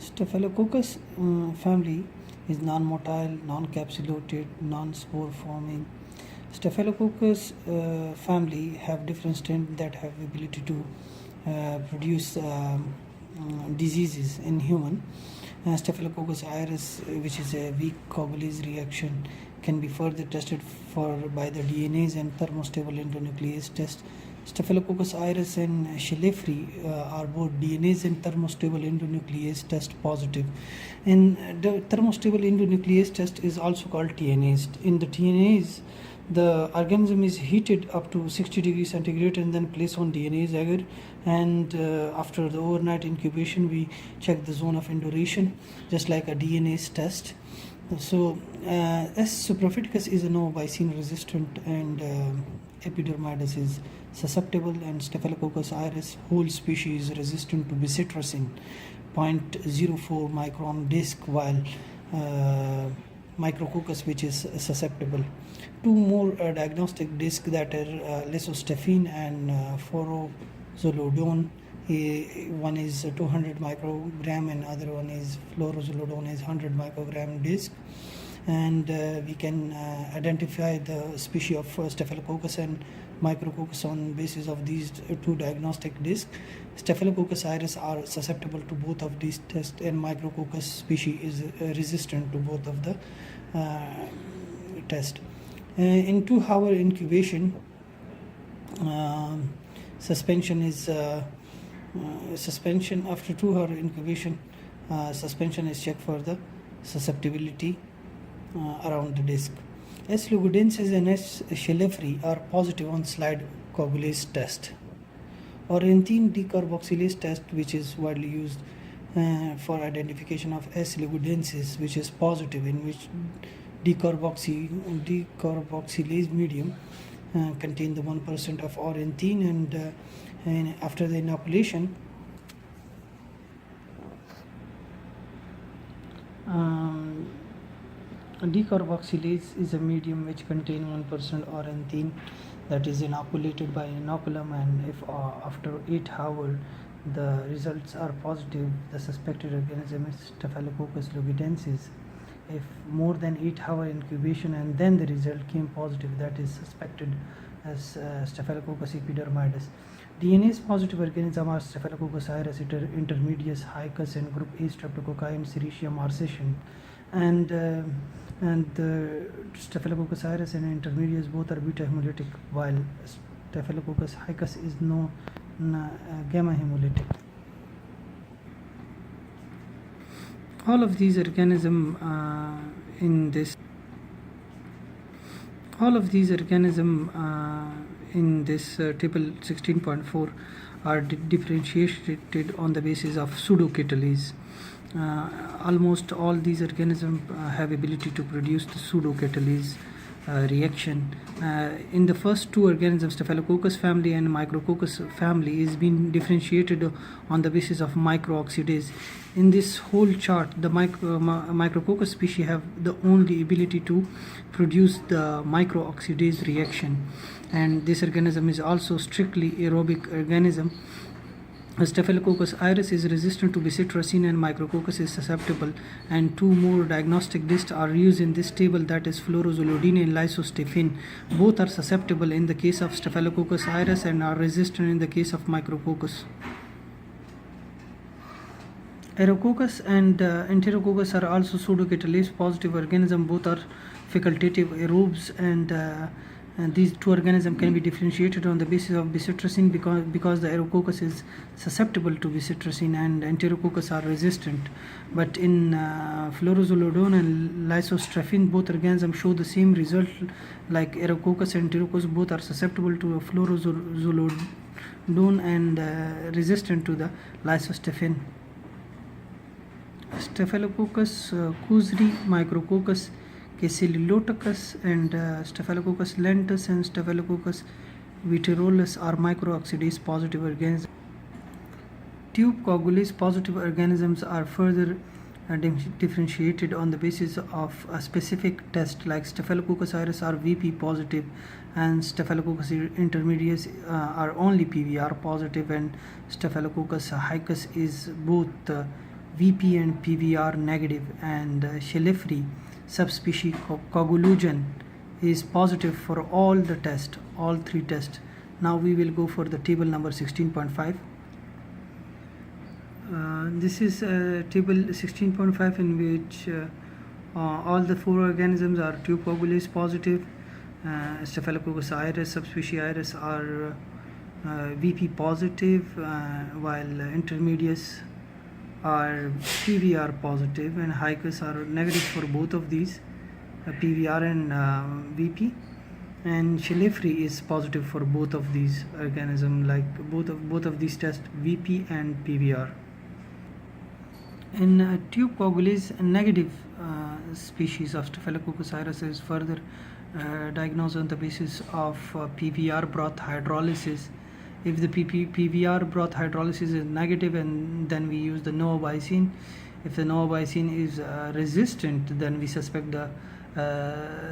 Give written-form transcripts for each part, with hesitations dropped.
Staphylococcus family is non-motile, non-capsulated, non-spore forming. Staphylococcus family have different strains that have ability to produce diseases in human. Staphylococcus aureus, which is a weak coagulase reaction, can be further tested for by the DNase and thermostable endonuclease test. Staphylococcus aureus and Schläfli are both DNase and thermostable endonuclease test positive. And the thermostable endonuclease test is also called TNase. In the TNase, the organism is heated up to 60 degrees centigrade and then placed on DNase agar, and after the overnight incubation we check the zone of induration just like a DNase test. So S. suprafiticus is a no-bicene resistant, and epidermidis is susceptible, and Staphylococcus aureus whole species is resistant to bisitracin 0.04 micron disc, while Micrococcus, which is susceptible. Two more diagnostic discs that are lysostefin and furosemide. One is 200 microgram and other one is fluorosemide is 100 microgram disc, and we can identify the species of Staphylococcus and Micrococcus on basis of these two diagnostic discs. Staphylococcus aureus are susceptible to both of these tests, and Micrococcus species is resistant to both of the tests. In 2-hour incubation, suspension is suspension after 2-hour incubation. Suspension is checked for the susceptibility around the disc. S. lugudensis and S. Schläfli are positive on slide coagulase test. Ornithine decarboxylase test, which is widely used for identification of S. lugudensis, which is positive, in which decarboxylase medium contain the 1% of ornithine, and after the inoculation, decarboxylase is a medium which contain 1% ornithine that is inoculated by inoculum, and if after 8 hours the results are positive, the suspected organism is Staphylococcus lugudensis. If more than 8-hour incubation and then the result came positive, that is suspected as Staphylococcus epidermidis. DNase positive organism are Staphylococcus aureus intermedius, Hicus, and group A Streptococci and Serratia marcescens. And the Staphylococcus aureus and intermedius both are beta hemolytic, while Staphylococcus Hicus is gamma hemolytic. All of these organisms in this table 16.4 are differentiated on the basis of pseudocatalysis. Almost all these organisms have ability to produce the pseudocatalysis reaction. In the first two organisms, Staphylococcus family and Micrococcus family, is being differentiated on the basis of microoxidase. In this whole chart, the Micrococcus species have the only ability to produce the microoxidase reaction, and this organism is also strictly aerobic organism. Staphylococcus aureus is resistant to bisitracin and Micrococcus is susceptible, and two more diagnostic discs are used in this table, that is fluorosemide and lysostefin. Both are susceptible in the case of Staphylococcus aureus and are resistant in the case of Micrococcus. Aerococcus and Enterococcus are also pseudocatalysis positive organisms. Both are facultative aerobes, and these two organisms can be differentiated on the basis of bisitracin because the Aerococcus is susceptible to bisitracin and Enterococcus are resistant. But in fluorosemide and lysostefin, both organisms show the same result like Aerococcus and Enterococcus. Both are susceptible to fluorosemide and resistant to the lysostefin. Staphylococcus kusri, Micrococcus caeciliotocus, and Staphylococcus lentus and Staphylococcus vitriolus are microoxidase positive organisms. Tube coagulase positive organisms are further differentiated on the basis of a specific test like Staphylococcus aureus are VP positive, and Staphylococcus intermedius are only PVR positive, and Staphylococcus Hicus is both VP and PVR negative, and Schläfli subspecies coagulation is positive for all the tests, all three tests. Now we will go for the table number 16.5. This is table 16.5, in which all the four organisms are tube coagulase positive. Staphylococcus aureus subspecies aureus are VP positive, while intermediates are PVR positive, and Hicus are negative for both of these, PVR and VP. And Schläfli is positive for both of these organisms, like both of these tests, VP and PVR. In tube coagulase negative species of Staphylococcus aureus is further diagnosed on the basis of PVR broth hydrolysis. If the PVR broth hydrolysis is negative, and then we use the novobicin. If the novobicin is resistant, then we suspect the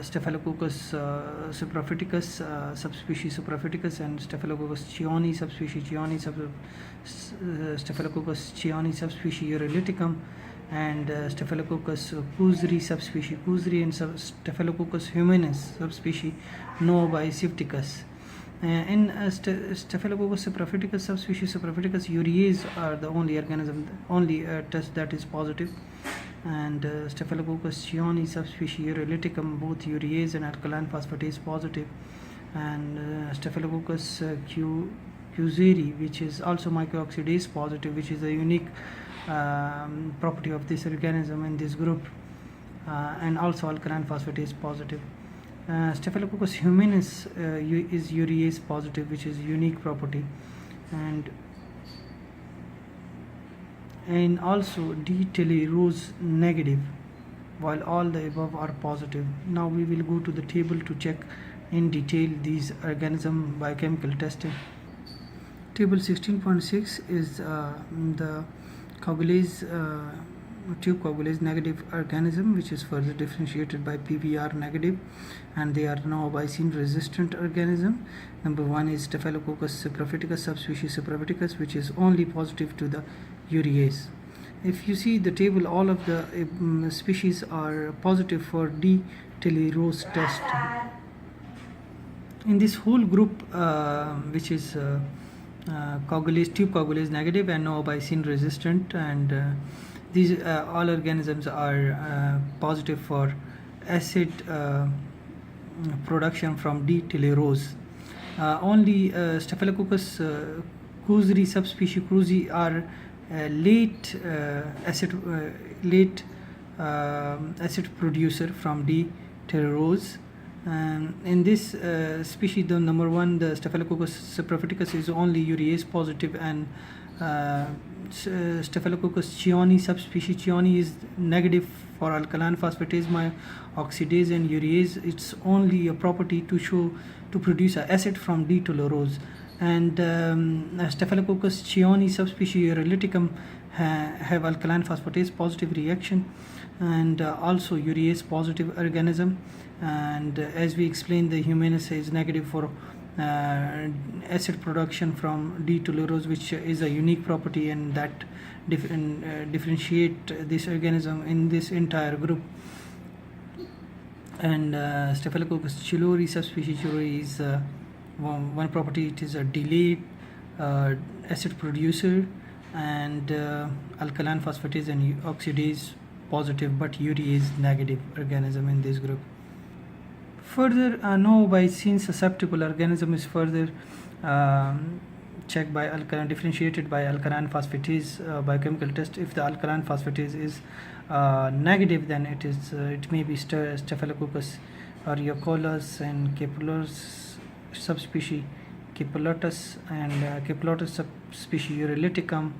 Staphylococcus supraophyticus subspecies supraophyticus, and Staphylococcus chioni subspecies chioni, Staphylococcus chioni subspecies uroliticum, and Staphylococcus kusri subspecies kusri, and Staphylococcus humanus subspecies novobicipticus. In Staphylococcus supraophyticus subspecies supraophyticus, urease are the only organism, only test that is positive, and Staphylococcus chioni subspecies uroliticum, both urease and alkaline phosphatase positive, and Staphylococcus kusri, which is also microoxidase positive, which is a unique property of this organism in this group, and also alkaline phosphatase positive. Staphylococcus humanus is urease positive, which is unique property, and also D. telerose negative, while all the above are positive. Now we will go to the table to check in detail these organism biochemical testing. Table 16.6 is the coagulase tube coagulase negative organism, which is further differentiated by PVR negative, and they are novobicin resistant organism. Number one is Staphylococcus supraophyticus subspecies supraophyticus, which is only positive to the urease. If you see the table, all of the species are positive for D. telerose test. In this whole group, which is tube coagulase negative and novobicin resistant, and these all organisms are positive for acid production from D. telerose. Only Staphylococcus kusri subspecies kusri are late acid producer from D. telerose. In this species, the number one, the Staphylococcus supraophyticus, is only urease positive, and Staphylococcus chioni subspecies chioni is negative for alkaline phosphatase oxidase and urease. It's only a property to produce acid from D. telerose. And Staphylococcus chioni subspecies uroliticum have alkaline phosphatase positive reaction, and also urease positive organism. And as we explained, the humanus is negative for acid production from D. telerose, which is a unique property, and that differentiate this organism in this entire group. And Staphylococcus pylori subspecies pylori is one property. It is a delayed acid producer, and alkaline phosphatase and oxidase positive, but urease negative organism in this group. Further, novobicin susceptible organism is further checked by differentiated by alkaline phosphatase biochemical test. If the alkaline phosphatase is negative, then it may be Staphylococcus aureocolus and Capillus subspecies Capillotus, and Capillotus subspecies uroliticum,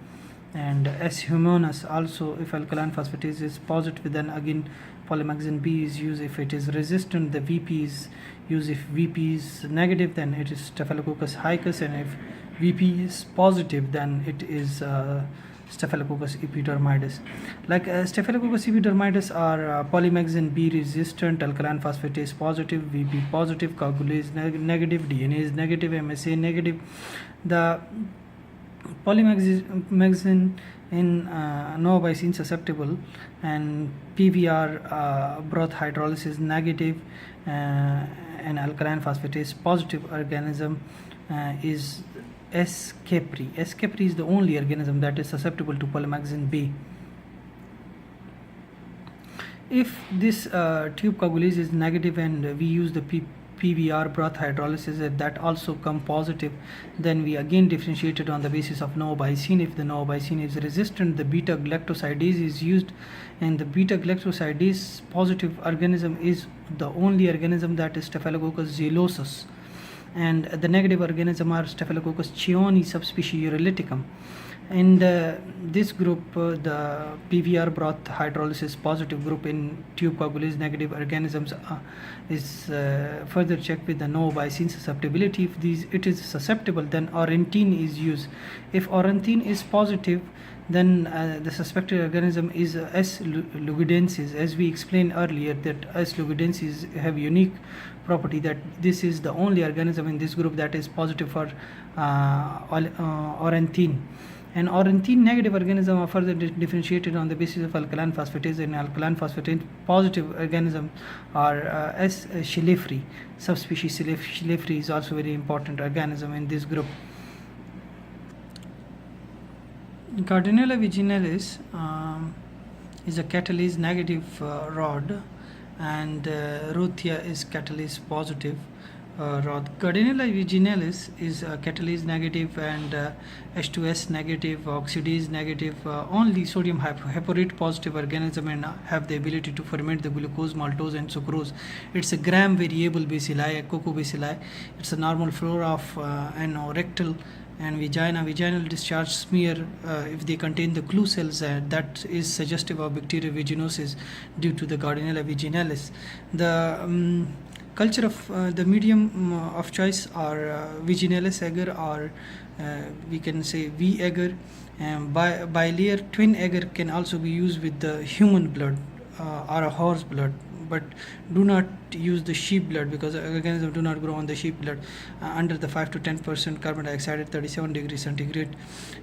and S. humanus. Also, if alkaline phosphatase is positive, then again polymyxin B is used. If it is resistant, the VP is used. If VP is negative, then it is Staphylococcus hicus, and if VP is positive, then it is Staphylococcus epidermidis. Like Staphylococcus epidermidis are polymyxin B resistant, alkaline phosphatase positive, VP positive, coagulase negative, DNA is negative, MSA negative. The polymyxin in novobiocene susceptible, and PVR broth hydrolysis negative, and alkaline phosphatase positive organism is S. capri. S. capri is the only organism that is susceptible to polymyxin B. If this tube coagulase is negative and we use the PVR broth hydrolysis that also come positive, then we again differentiate it on the basis of novobiocene. If the novobiocene is resistant, the beta galactosidase is used, and the beta galactosidase positive organism is the only organism that is Staphylococcus zelosus, and the negative organism are Staphylococcus cheoni subspecies uroliticum. In this group, the PVR broth hydrolysis positive group in tube coagulase negative organisms is further checked with the novobiocene susceptibility. If it is susceptible, then orantine is used. If orantine is positive, then the suspected organism is S. lugidensis. As we explained earlier, that S. lugidensis have unique property that this is the only organism in this group that is positive for orantine. And orantine negative organism are further differentiated on the basis of alkaline phosphatase, and alkaline phosphatase positive organism are S. schläferi. Subspecies schläferi is also very important organism in this group. Gardnerella vaginalis is a catalase negative rod, and Ruthia is catalase positive rod. Gardnerella vaginalis is catalase negative and H2S negative, oxidase negative, only sodium hyporate positive organism, and have the ability to ferment the glucose, maltose, and sucrose. It's a gram variable bacilli, a cocoa bacilli. It's a normal flora of anorectal and vaginal discharge smear if they contain the clue cells, that is suggestive of bacterial vaginosis due to the Gardnerella vaginalis. The culture of the medium of choice are vaginalis agar, or we can say V agar, and bilayer twin agar can also be used with the human blood or a horse blood, but do not use the sheep blood because organisms do not grow on the sheep blood under the 5 to 10% carbon dioxide at 37 degrees centigrade.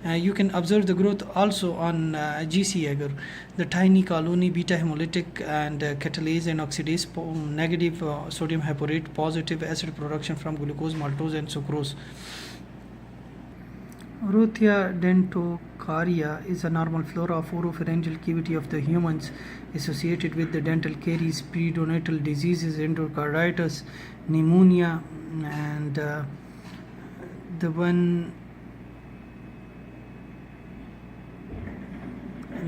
You can observe the growth also on GC agar, the tiny colony beta hemolytic and catalase and oxidase negative, sodium hyporate positive acid production from glucose, maltose, and sucrose. Ruthia dentocarea is a normal flora of oropharyngeal cavity of the humans associated with the dental caries, periodontal diseases, endocarditis, pneumonia, and the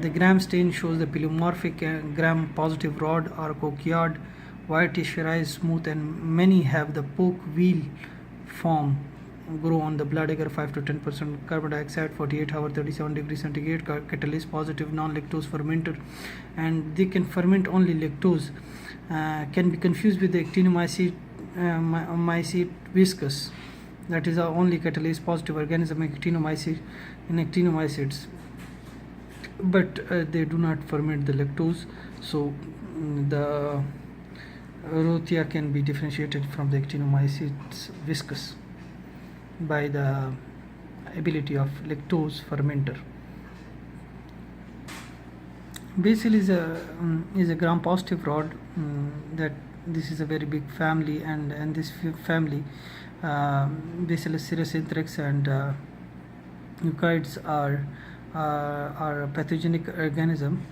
gram stain shows the polymorphic gram positive rod or cochlear, whitish rise, smooth, and many have the poke wheel form, grow on the blood agar 5 to 10% carbon dioxide, 48 hour 37 degrees centigrade, catalase positive non-lactose fermenter, and they can ferment only lactose. Can be confused with the actinomycete viscus, that is our only catalase positive organism in actinomycetes, but they do not ferment the lactose, so the Ruthia can be differentiated from the actinomycetes viscus by the ability of lactose fermenter. Basil is a gram positive rod. That this is a very big family, and this family, Bacillus cereus anthrax and eukaryotes are pathogenic organism.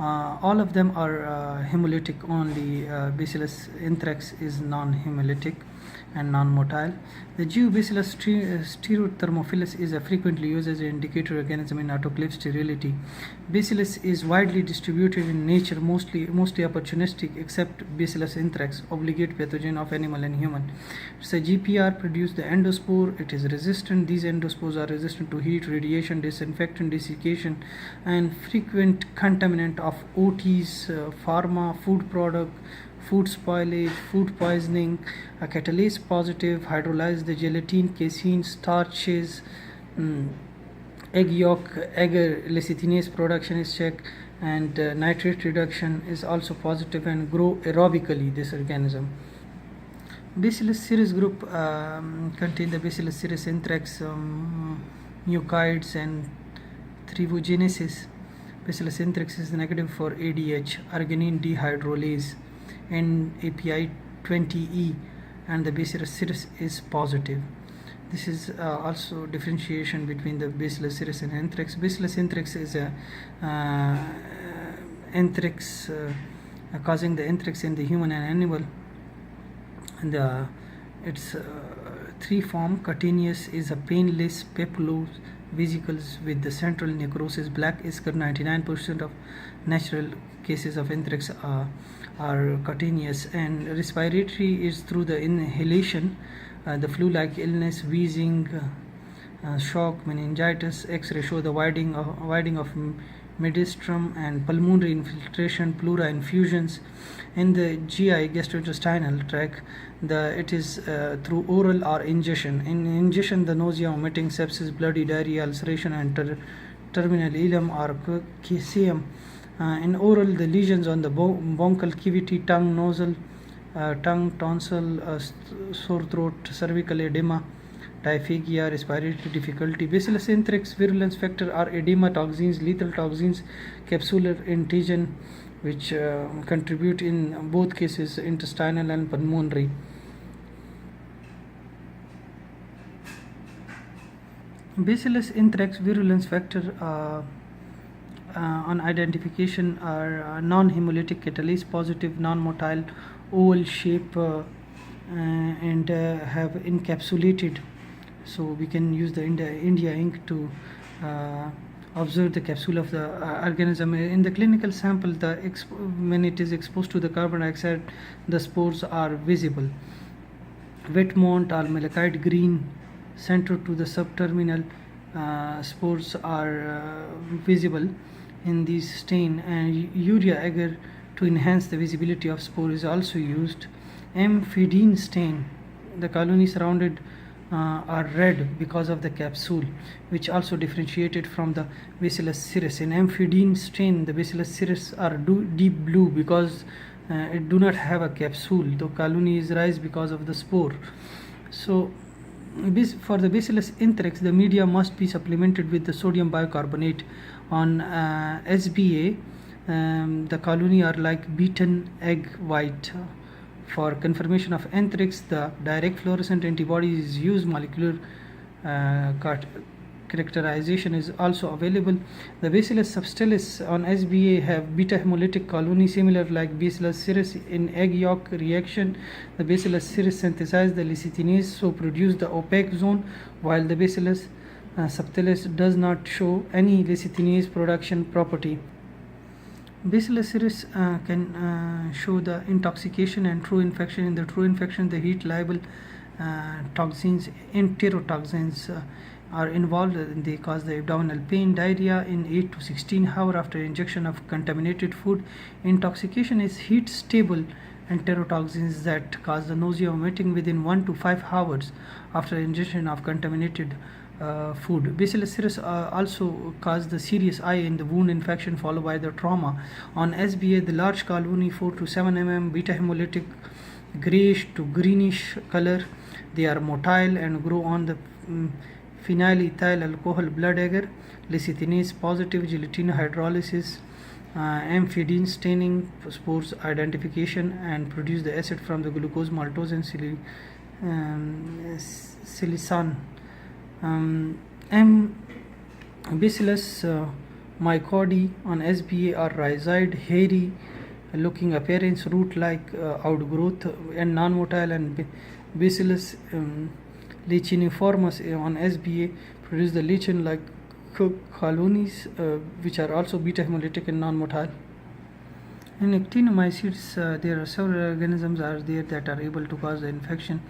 All of them are hemolytic. Only Bacillus anthrax is non-hemolytic and non-motile. The Jew Bacillus stereothermophilus is a frequently used as an indicator organism in autoclave sterility. Bacillus is widely distributed in nature, mostly opportunistic, except Bacillus anthrax, obligate pathogen of animal and human. It's a GPR produce the endospore. It is resistant. These endospores are resistant to heat, radiation, disinfectant, desiccation, and frequent contaminant of OTs, pharma, food product, food spoilage, food poisoning. A catalase positive hydrolyze the gelatin, casein, starches, egg yolk, agar lecithinase production is checked, and nitrate reduction is also positive and grow aerobically this organism. Bacillus cereus group contain the Bacillus cereus anthrax, mucoids and thrivogenesis. Bacillus anthrax is negative for ADH, arginine dehydrolase, and API 20E, and the Bacillus cereus is positive. This is also differentiation between the Bacillus cereus and anthrax. Bacillus anthrax is a anthrax causing the anthrax in the human and animal. And its three form: cutaneous is a painless papular vesicles with the central necrosis. Black ischor. 99% of natural cases of anthrax are cutaneous, and respiratory is through the inhalation. The flu-like illness, wheezing, shock, meningitis. X-ray show the widening of mediastrum and pulmonary infiltration, pleura infusions. In the GI, gastrointestinal tract, it is through oral or ingestion. In ingestion, the nausea, vomiting, sepsis, bloody diarrhea, ulceration, and terminal ileum or caesium. In oral, the lesions on the bronchial cavity, tongue, nostril, tongue, tonsil, sore throat, cervical edema, diaphagia, respiratory difficulty. Bacillus anthrax virulence factor are edema toxins, lethal toxins, capsular antigen, which contribute in both cases, intestinal and pulmonary. Bacillus anthrax virulence factor on identification are non-hemolytic catalase positive, non-motile, oval shape, and have encapsulated. So we can use the India ink to observe the capsule of the organism. In the clinical sample, when it is exposed to the carbon dioxide, the spores are visible. Wet mount or malachite green, centered to the subterminal spores are visible in these stain, and urea agar to enhance the visibility of spore is also used. Amphiedine stain, the colony surrounded are red because of the capsule, which also differentiated from the Bacillus cereus. In amphiedine stain, the Bacillus cereus are deep blue because it do not have a capsule. The colony is raised because of the spore. So for the Bacillus anthrax, the media must be supplemented with the sodium bicarbonate. On SBA, the colony are like beaten egg white. For confirmation of anthrax, the direct fluorescent antibodies is used. Molecular characterization is also available. The Bacillus subtilis on SBA have beta hemolytic colony similar like Bacillus cereus. In egg yolk reaction, the Bacillus cereus synthesize the lecithinase, so produce the opaque zone, while the Bacillus subtilis does not show any lecithinase production property. Bacillus cereus can show the intoxication and true infection. In the true infection, the heat liable toxins, enterotoxins, are involved. They cause the abdominal pain, diarrhea in 8 to 16 hours after injection of contaminated food. Intoxication is heat stable enterotoxins that cause the nausea, vomiting within 1 to 5 hours after ingestion of contaminated food. Bacillus cereus also cause the serious eye in the wound infection followed by the trauma. On SBA, the large colony 4 to 7 mm, beta hemolytic, grayish to greenish color. They are motile and grow on the phenylethyl alcohol blood agar. Lecithinase positive, gelatin hydrolysis, amphiedine staining, spores identification, and produce the acid from the glucose, maltose, and silicon. Bacillus mycodi on SBA are rhizide, hairy looking appearance, root like outgrowth, and non-motile. And Bacillus licheniformis on SBA produce the lichen like colonies, which are also beta hemolytic and non-motile. In actinomycetes, there are several organisms are there that are able to cause the infection.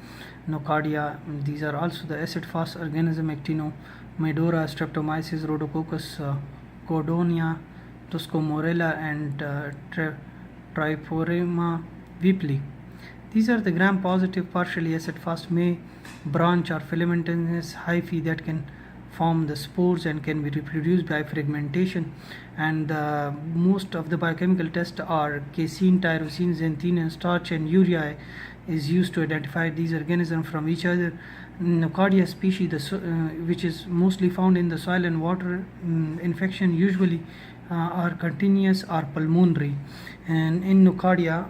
Nocardia, these are also the acid-fast organism. Actinomydora, Streptomyces, Rhodococcus, Cordonia, Toscomorella, and Triporema vipli. These are the gram-positive, partially acid-fast, may branch or filamentous hyphae that can form the spores and can be reproduced by fragmentation. And most of the biochemical tests are casein, tyrosine, xanthine, and starch, and urea is used to identify these organisms from each other. Nocardia species, which is mostly found in the soil and water. Infection usually are continuous or pulmonary. And in Nocardia,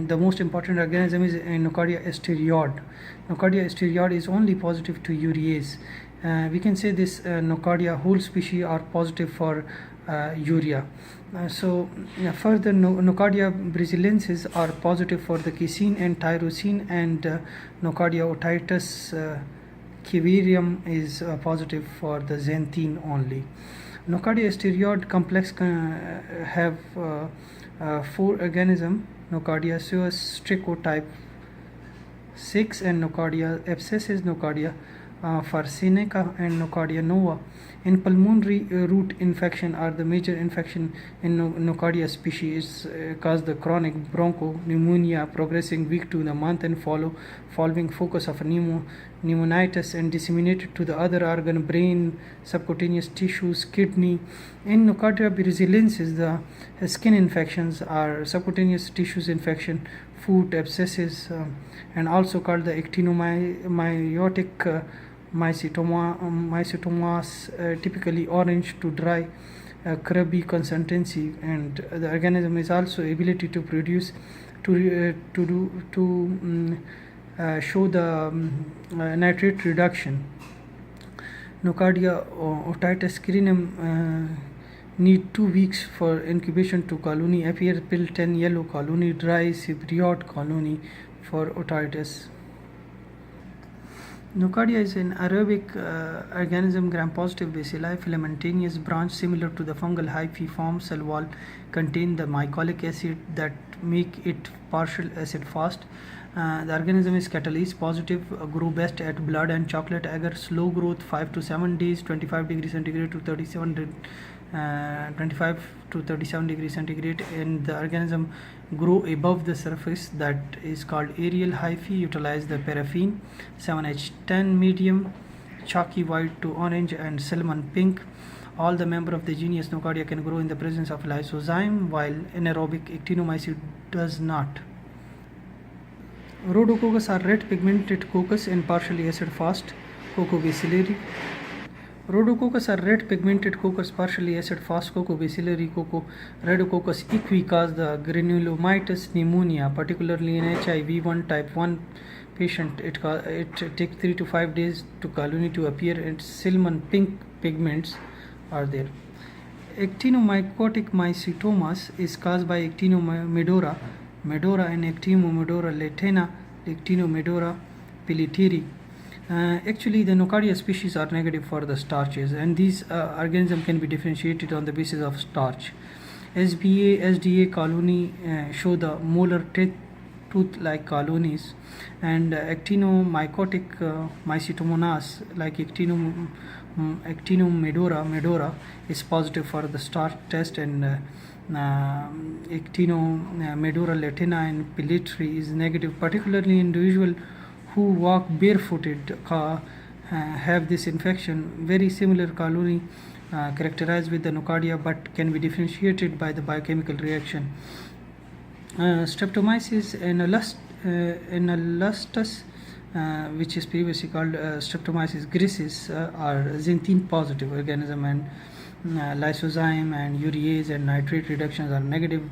the most important organism is Nocardia asteriod. Nocardia asteriod is only positive to urease. We can say this Nocardia whole species are positive for urea. Further, Nocardia brasilensis are positive for the casein and tyrosine, and Nocardia otitis cavarium is positive for the xanthine only. Nocardia asteriod complex have 4 organisms: Nocardia suus, Strico type 6, and Nocardia abscessus, Nocardia Farcinica, and Nocardia nova. In pulmonary, root infection are the major infection in Nocardia species, cause the chronic bronchopneumonia progressing week to the month and following focus of pneumonitis and disseminated to the other organ, brain, subcutaneous tissues, kidney. In Nocardia brasilensis, the skin infections are subcutaneous tissues infection, foot abscesses, and also called the actinomycotic mycotomas, typically orange to dry, crabby consistency, and the organism is also ability to produce show the nitrate reduction. Nocardia otitis cavarium need 2 weeks for incubation to colony appear, pill 10 yellow colony, dry cypriot colony for otitis. Nocardia is an aerobic organism, gram-positive bacilli, filamentous branch similar to the fungal hyphae form cell wall, contain the mycolic acid that make it partial acid fast. The organism is catalase positive, grow best at blood and chocolate agar, slow growth 5 to 7 days, 25 degrees centigrade to 25 to 37 degrees centigrade, and the organism grow above the surface, that is called aerial hyphae. Utilize the paraffin 7H10 medium, chalky white to orange and cinnamon pink. All the members of the genus Nocardia can grow in the presence of lysozyme, while anaerobic actinomyces does not. Rhodococcus are red pigmented coccus and partially acid fast. Coccobacillary. Rhodococcus are red pigmented coccus, partially acid fast. Coccobacillary Rhodococcus equi cause the granulomatous pneumonia, particularly in HIV-1 type 1 patient. It takes 3 to 5 days to colony to appear, and cinnamon pink pigments are there. Actinomycotic mycetomas is caused by Actinomedora and Actinomedora latena, Actinomedora pelletieri. Actually, the Nocardia species are negative for the starches, and these organisms can be differentiated on the basis of starch. SBA, SDA colony show the molar tooth-like colonies, and actinomycotic mycetomonas like Actinomedora is positive for the starch test, and Actinomedora latena and pelletieri is negative, particularly individual who walk barefooted have this infection. Very similar colony characterized with the Nocardia, but can be differentiated by the biochemical reaction. Streptomyces analustus, which is previously called Streptomyces grisis, are xanthine positive organism, and lysozyme and urease and nitrate reductions are negative.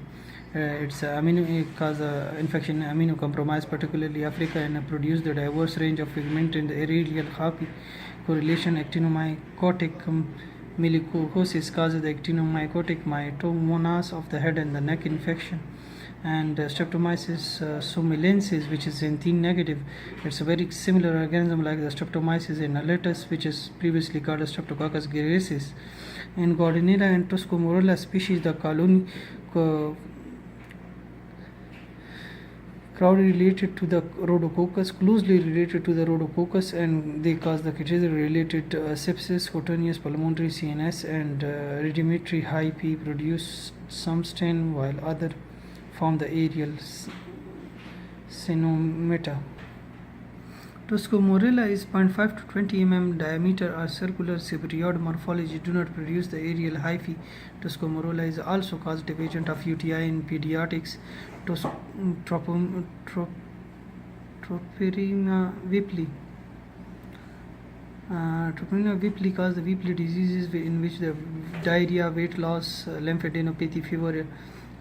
It's cause infection immunocompromised, particularly Africa, and produce the diverse range of pigment in the aerial hyphae. Correlation actinomycotic melicosis causes the actinomycotic mytomonas of the head and the neck infection, and Streptomyces somalensis, which is xanthine negative. It's a very similar organism like the Streptomyces inhalatus, which is previously called Streptococcus grisis. In Gardnerella and Tuscarora species, the colony crowdly related to the Rhodococcus, closely related to the Rhodococcus, and they cause the catheter-related sepsis, cutaneous, pulmonary, CNS, and rudimentary hyphae produce some stain, while other form the aerial cynomata. Tuscarora is 0.5 to 20 mm diameter or circular cypriot morphology, do not produce the aerial hyphae. Tuscarora is also causative agent of UTI in pediatrics. Tropirina whipli. Treponema Whipple cause the Whipple diseases in which the diarrhea, weight loss, lymphadenopathy, fever,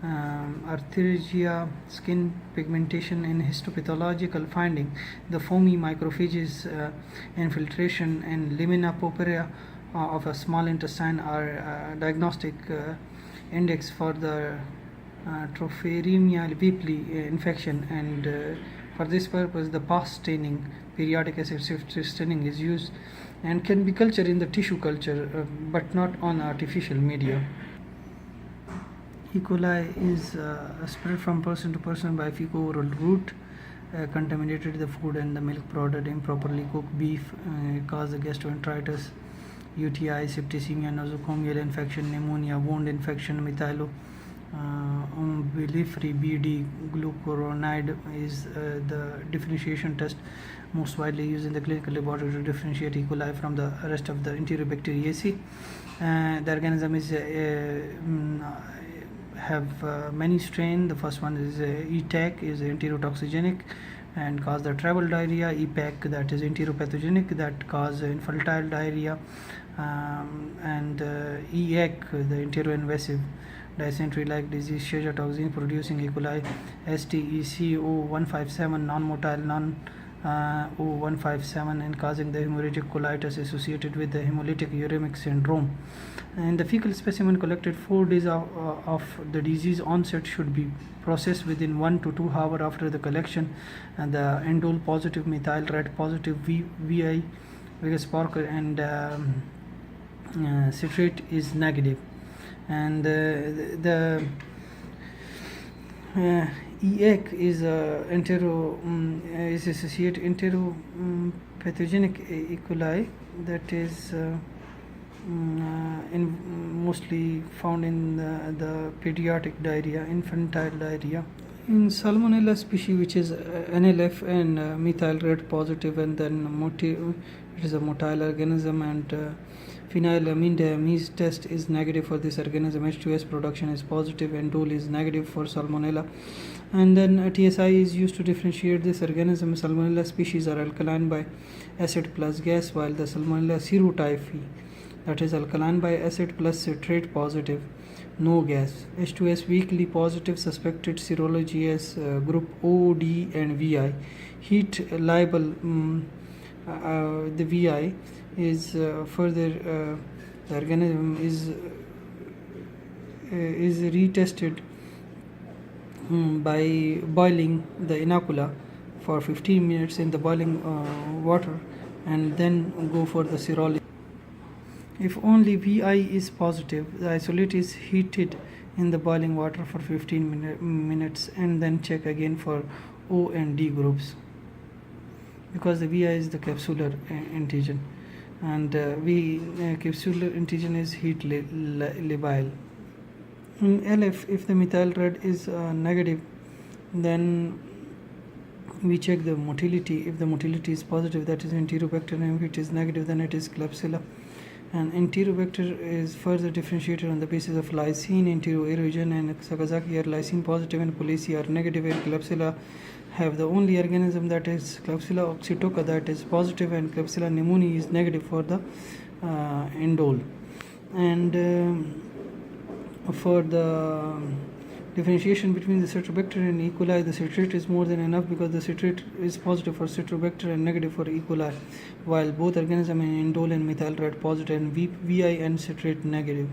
arthralgia, skin pigmentation, and histopathological finding. The foamy macrophages infiltration and lamina propria of a small intestine are diagnostic index for the Trophaeremia Whipple infection, and for this purpose the pus staining, periodic acid staining is used and can be cultured in the tissue culture but not on artificial media. E. coli is spread from person to person by fecal-oral route. Contaminated the food and the milk product, improperly cooked beef cause the gastroenteritis, UTI, septicemia, nosocomial infection, pneumonia, wound infection, methylo umbilifery BD glucuronide is the differentiation test most widely used in the clinical laboratory to differentiate E. coli from the rest of the Enterobacteriaceae. The organism is have many strains. The first one is ETAC, is enterotoxigenic and cause the travel diarrhea. EPAC, that is enteropathogenic, that cause infantile diarrhea, and EAC, the enteroinvasive dysentery-like disease, Scheer toxin producing E. coli. STECO157, non-motile O157, and causing the hemorrhagic colitis associated with the hemolytic uremic syndrome. In the fecal specimen collected 4 days of the disease onset should be processed within 1 to 2 hours after the collection, and the indole positive, methyl red positive, VI, Vegas Parker, and citrate is negative. And the EAC is is associated enteropathogenic E. coli, that is mostly found in the pediatric diarrhea, infantile diarrhea. In Salmonella species, which is NLF and methyl red positive, and then it is a motile organism, and phenylamine diamines test is negative for this organism. H2S production is positive, and DOL is negative for Salmonella. And then TSI is used to differentiate this organism. Salmonella species are alkaline by acid plus gas, while the Salmonella serotyphi, that is alkaline by acid plus citrate positive, no gas. H2S weakly positive, suspected serology as group O, D, and VI. Heat liable, the VI is further the organism is retested by boiling the inocula for 15 minutes in the boiling water, and then go for the serology. If only VI is positive, the isolate is heated in the boiling water for 15 minutes, and then check again for O and D groups, because the VI is the capsular antigen, and capsular antigen is heat labile. In LF, if the methyl red is negative, then we check the motility. If the motility is positive, that is Enterobacter, and if it is negative, then it is Klebsiella. And Enterobacter is further differentiated on the basis of lysine. Enteroerogen and Sakazaki are lysine positive, and Polacea are negative, and Klebsiella have the only organism, that is Klebsiella oxytoca, that is positive, and Klebsiella pneumoniae is negative for the indole. And for the differentiation between the Citrobacter and E. coli, the citrate is more than enough, because the citrate is positive for Citrobacter and negative for E. coli, while both organisms in indole and methyl red positive, and VI and citrate negative.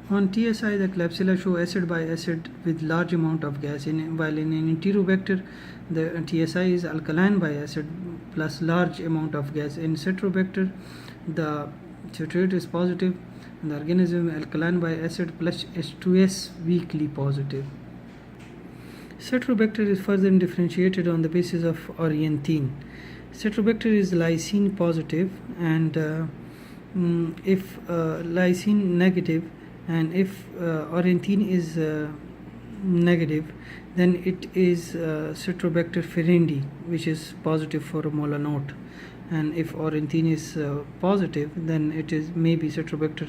On TSI, the Klebsiella show acid by acid with large amount of gas, while in an Enterobacter, the TSI is alkaline by acid plus large amount of gas. In Citrobacter, the citrate is positive, and the organism alkaline by acid plus H2S weakly positive. Citrobacter is further differentiated on the basis of orienthine. Citrobacter is lysine positive, and if lysine negative, and if orienthine is negative, then it is Citrobacter ferendi, which is positive for a molar note. And if orienthine is positive, then it is maybe Citrobacter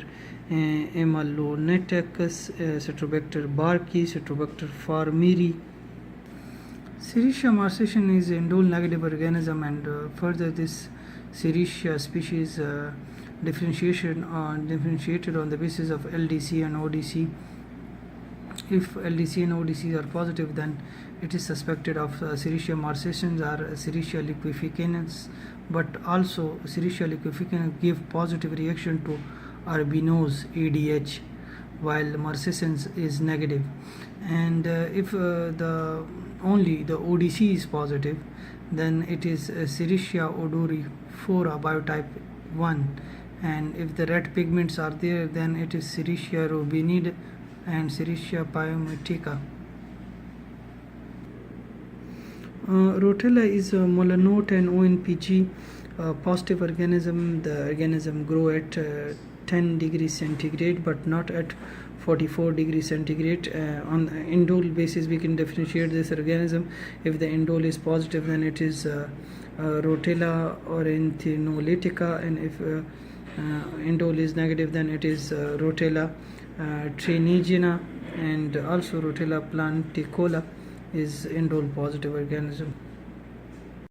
amaloneticus, Citrobacter barki, Citrobacter farmeri. Serratia marcescens is indole negative organism, and further this Sericea species differentiated on the basis of LDC and ODC. If LDC and ODC are positive, then it is suspected of Sericea marcescens or Sericea liqueficanis, but also Sericea liqueficanis give positive reaction to Arbinose ADH, while marcescens is negative. And if only the ODC is positive, then it is Sericea odorifera biotype 1, and if the red pigments are there, then it is Sericea rubinide and Sericea pyometrica. Rotella is a molanote and ONPG positive organism. The organism grow at 10 degrees centigrade, but not at 44 degrees centigrade. On the indole basis, we can differentiate this organism. If the indole is positive, then it is Rotella auranthinoletica, and if indole is negative, then it is Rotella trinigena, and also Rotella planticola is indole positive organism.